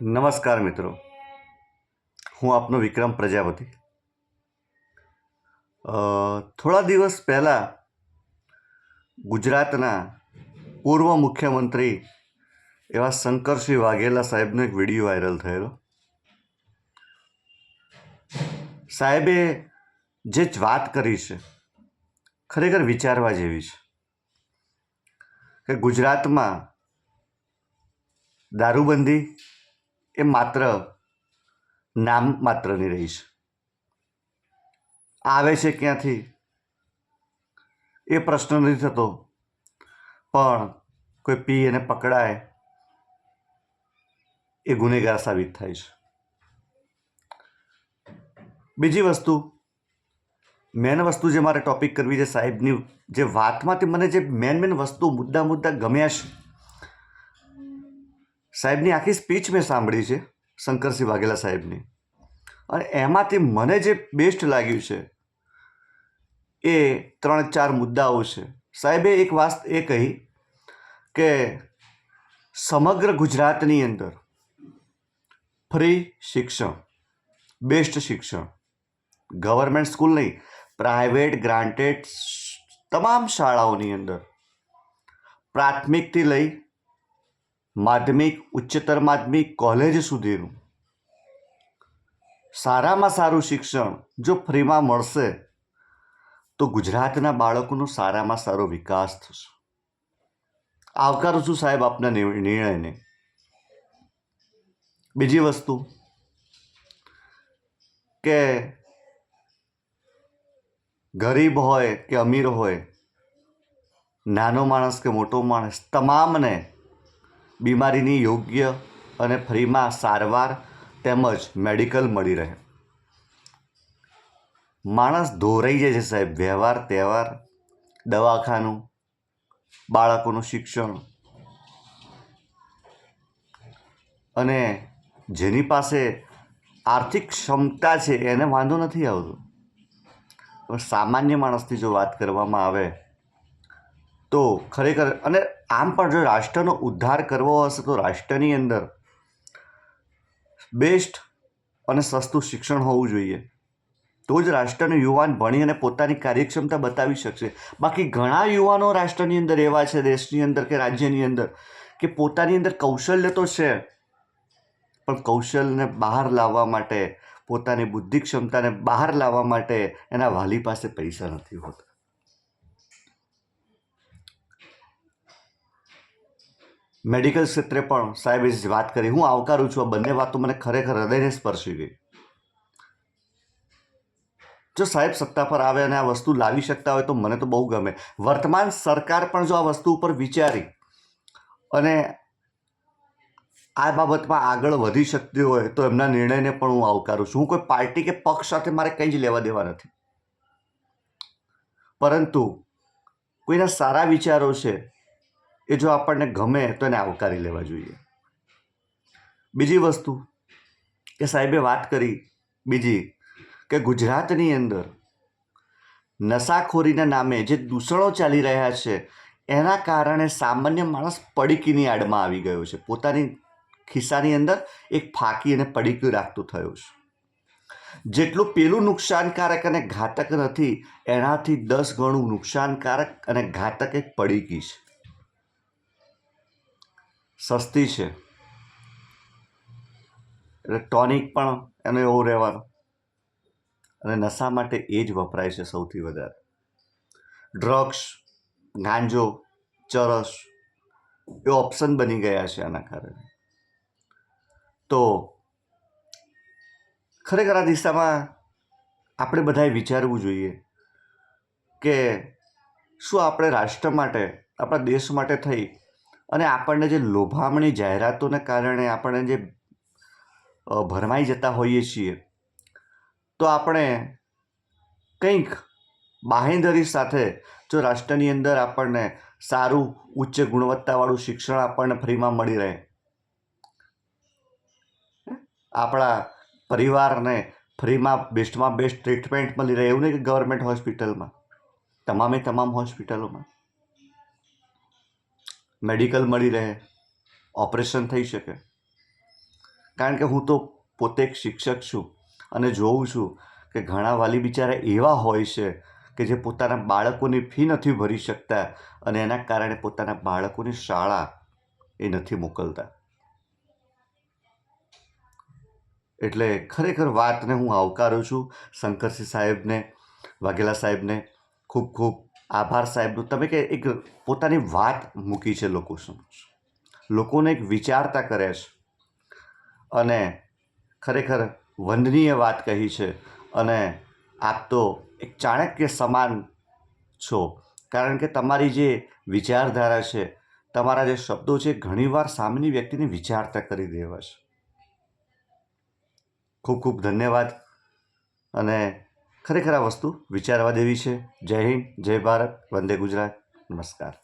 નમસ્કાર મિત્રો, હું આપનો વિક્રમ પ્રજાપતિ. થોડા દિવસ પહેલાં ગુજરાતના પૂર્વ મુખ્યમંત્રી એવા શંકરસિંહ વાઘેલા સાહેબનો એક વિડીયો વાયરલ થયેલો. સાહેબે જે જ વાત કરી છે ખરેખર વિચારવા જેવી છે કે ગુજરાતમાં દારૂબંધી એ માત્ર નામ માત્રની રહી છે. આવે છે ક્યાંથી એ પ્રશ્ન નથી થતો, પણ કોઈ પી અને પકડાય એ ગુનેગાર સાબિત થાય છે. બીજી વસ્તુ, મેન વસ્તુ જે મારે ટોપિક કરવી છે સાહેબની જે વાતમાંથી મને જે મેન વસ્તુ મુદ્દા ગમ્યા છે. સાહેબની આખી સ્પીચ મેં સાંભળી છે, શંકરસિંહ વાઘેલા સાહેબની, અને એમાંથી મને જે બેસ્ટ લાગ્યું છે એ 3-4 મુદ્દાઓ છે. સાહેબે એક વાત એ કહી કે સમગ્ર ગુજરાતની અંદર ફ્રી શિક્ષણ, બેસ્ટ શિક્ષણ, ગવર્મેન્ટ સ્કૂલ નહીં, પ્રાઇવેટ ગ્રાન્ટેડ તમામ શાળાઓની અંદર પ્રાથમિકથી લઈ માધ્યમિક, ઉચ્ચતર માધ્યમિક, કોલેજ સુધીનું સારામાં સારું શિક્ષણ જો ફ્રીમાં મળશે તો ગુજરાતના બાળકોનો સારામાં સારો વિકાસ થશે. આવકારું છું સાહેબ આપના નિર્ણયને. બીજી વસ્તુ કે ગરીબ હોય કે અમીર હોય, નાનો માણસ કે મોટો માણસ, તમામને બીમારીની યોગ્ય અને ફ્રીમાં સારવાર તેમજ મેડિકલ મળી રહે. માણસ ધોરાઈ જાય છે સાહેબ, વ્યવહાર તહેવાર, દવાખાનું, બાળકોનું શિક્ષણ, અને જેની પાસે આર્થિક ક્ષમતા છે એને વાંધો નથી આવતો. પણ સામાન્ય માણસની જો વાત કરવામાં આવે તો ખરેખર, અને આમ પણ જો રાષ્ટ્રનો ઉદ્ધાર કરવો હશે તો રાષ્ટ્રની અંદર બેસ્ટ અને સસ્તું શિક્ષણ હોવું જોઈએ. તો જ રાષ્ટ્રનો યુવાન ભણી અને પોતાની કાર્યક્ષમતા બતાવી શકશે. બાકી ઘણા યુવાનો રાષ્ટ્રની અંદર એવા છે, દેશની અંદર કે રાજ્યની અંદર, કે પોતાની અંદર કૌશલ્ય તો છે પણ કૌશલ્યને બહાર લાવવા માટે, પોતાની બુદ્ધિ ક્ષમતાને બહાર લાવવા માટે એના વાલી પાસે પૈસા નથી હોતા. મેડિકલ ક્ષેત્રે પણ સાહેબે જ વાત કરી, હું આવકારું છું. આ બંને વાતો મને ખરેખર હૃદયને સ્પર્શી ગઈ. જો સાહેબ સત્તા પર આવે અને આ વસ્તુ લાવી શકતા હોય તો મને તો બહુ ગમે. વર્તમાન સરકાર પણ જો આ વસ્તુ ઉપર વિચારી અને આ બાબતમાં આગળ વધી શકતી હોય તો એમના નિર્ણયને પણ હું આવકારું છું. હું કોઈ પાર્ટી કે પક્ષ સાથે મારે કંઈ જ લેવા દેવા નથી, પરંતુ કોઈના સારા વિચારો છે એ જો આપણને ગમે તો એને આવકારી લેવા જોઈએ. બીજી વસ્તુ કે સાહેબે વાત કરી બીજી, કે ગુજરાતની અંદર નશાખોરીના નામે જે દૂષણો ચાલી રહ્યા છે એના કારણે સામાન્ય માણસ પડીકીની આડમાં આવી ગયો છે. પોતાની ખિસ્સાની અંદર એક ફાંકી અને પડીકું રાખતું થયું છે. જેટલું પેલું નુકસાનકારક અને ઘાતક નથી, એનાથી 10 ગણું નુકસાનકારક અને ઘાતક એક પડીકી છે. સસ્તી છે એટલે ટોનિક પણ એનો એવો રહેવાનો, અને નશા માટે એ જ વપરાય છે સૌથી વધારે. ડ્રગ્સ, ગાંજો, ચરસ એ ઓપ્શન બની ગયા છે આના કારણે. તો ખરેખર આ દિશામાં આપણે બધાએ વિચારવું જોઈએ કે શું આપણે રાષ્ટ્ર માટે, આપણા દેશ માટે થઈ અને આપણને જે લોભામણી જાહેરાતોને કારણે આપણે જે ભરમાઈ જતા હોઈએ છીએ, તો આપણે કંઈક બાંહેધરી સાથે જો રાષ્ટ્રની અંદર આપણને સારું ઉચ્ચ ગુણવત્તાવાળું શિક્ષણ આપણને ફ્રીમાં મળી રહે, આપણા પરિવારને ફ્રીમાં બેસ્ટમાં બેસ્ટ ટ્રીટમેન્ટ મળી રહે, એવું નહીં કે ગવર્મેન્ટ હોસ્પિટલમાં, તમામ હોસ્પિટલોમાં મેડિકલ મળી રહે, ઓપરેશન થઈ શકે, કારણ કે હું તો પોતે એક શિક્ષક છું અને જોઉં છું કે ઘણા વાલી બિચારા એવા હોય છે કે જે પોતાના બાળકોની ફી નથી ભરી શકતા અને એના કારણે પોતાના બાળકોની શાળા એ નથી મોકલતા. એટલે ખરેખર વાતને હું આવકારું છું. શંકરસિંહ સાહેબને, વાઘેલા સાહેબને ખૂબ ખૂબ આભાર સાહેબનું. તમે કે એક પોતાની વાત મૂકી છે લોકો સમક્ષ, લોકોને એક વિચારતા કરે છે અને ખરેખર વંદનીય વાત કહી છે. અને આપ તો એક ચાણક્ય સમાન છો, કારણ કે તમારી જે વિચારધારા છે, તમારા જે શબ્દો છે, ઘણીવાર સામેની વ્યક્તિને વિચારતા કરી દેવા છે. ખૂબ ખૂબ ધન્યવાદ. અને ખરેખર આ વસ્તુ વિચારવા જેવી છે. જય હિન્દ, જય ભારત, વંદે ગુજરાત, નમસ્કાર.